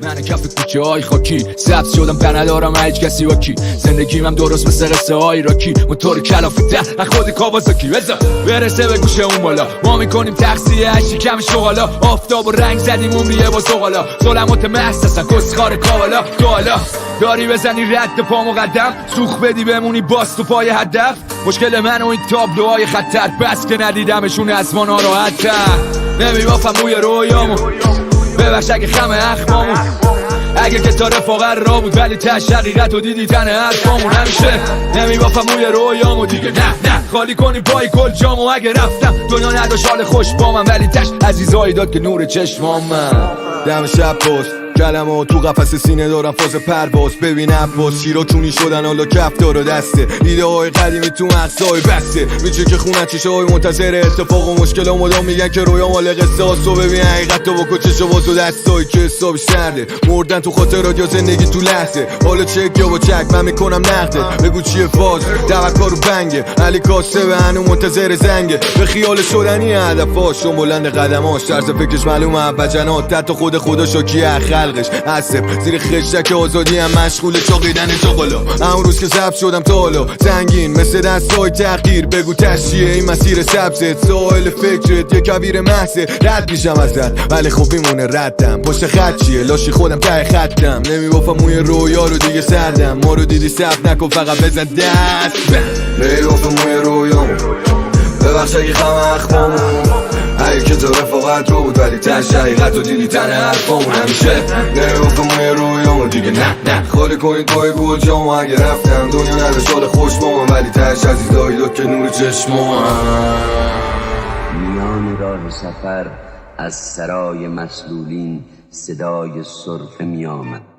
من کف کوچه های خاکی سبز شدم در ندارم هیچ کسی با کی زندگیم هم درست مثل قصه های راکی موتور کلافه در خود کاوازاکی بزا برسه به گوشه اون بالا ما میکنیم تقصیه هشی کم شغالا آفتاب و رنگ زدیم عمریه با زغالا ظلمات محض هستن کسخار کاوالا تو حالا داری بزنی رد پا مقدم سوخ بدی بمونی باز تو پای هدف مشکل من و این تابلوهای خطر بس که ندیدمشون از ما ناراحت‌تر نمیبافم موی رویامو ببخش اگه خم اخمامون اگه که تا رفاقه را بود ولی تش حقیقت و دیدی تن حرفامون همیشه نمیبافم موی رویامو دیگه نه خالی کنی پای کل جامو اگه رفتم دنیا نداشت حال خوش با من ولی تش عزیزایی داد که نور چشمام من دم شب پست کلمه تو قفس سینه دارم فاز پرواز ببین عباس شیرا چونی شدن حالا کف دار و دسته ایده های قدیمی تو مغزهای بسته میچه که خونه چیشه های منتظر اتفاق و مشکل ها مدام میگن که رویا مال قصه هاست و ببین حقیقت تو با کچش و باز و دستایی که حسابی سرده مردن تو خاطرات یا زندگی تو لحظه حالا چک یا با چک من میکنم نقدت بگو چیه فاز توکا رو بنگه علی کاسه به هنو منتظر زنگه به خیال شدنی هدفاش شون بلند قدماش طرز فکرش معلومه اول حتی خدا شاکیه خلقش عصب زیر خشتک آزادی هم مشغول چاقیدن چاقالا همون روز که ضبط شدم تا حالا زنگین مثل دستای تغییر بگو تشیه این مسیر سبزت ساحل فکرت یه کبیر محضه رد میشم ازت ولی خب میمونه ردم پشت خط چیه لاشی خودم ته خطم نمیبافم موی رویا رو دیگه سردم ما رو دیدی ثبت نکن فقط بزن دست نمیبافم موی رویامو ببخش اگه خم اخمامون اگه که تو رفاقت رو بود ولی تش حقیقت و دیدی تن حرفامون همیشه نمیبافم موی رویامو دیگه نه خالی کنید پای گل جامو اگه رفتم دنیا نداشت حال خوش با من ولی تش عزیزایی داد که نور چشمام میان راه سفر از سرای مسلولین صدای سرفه می آمد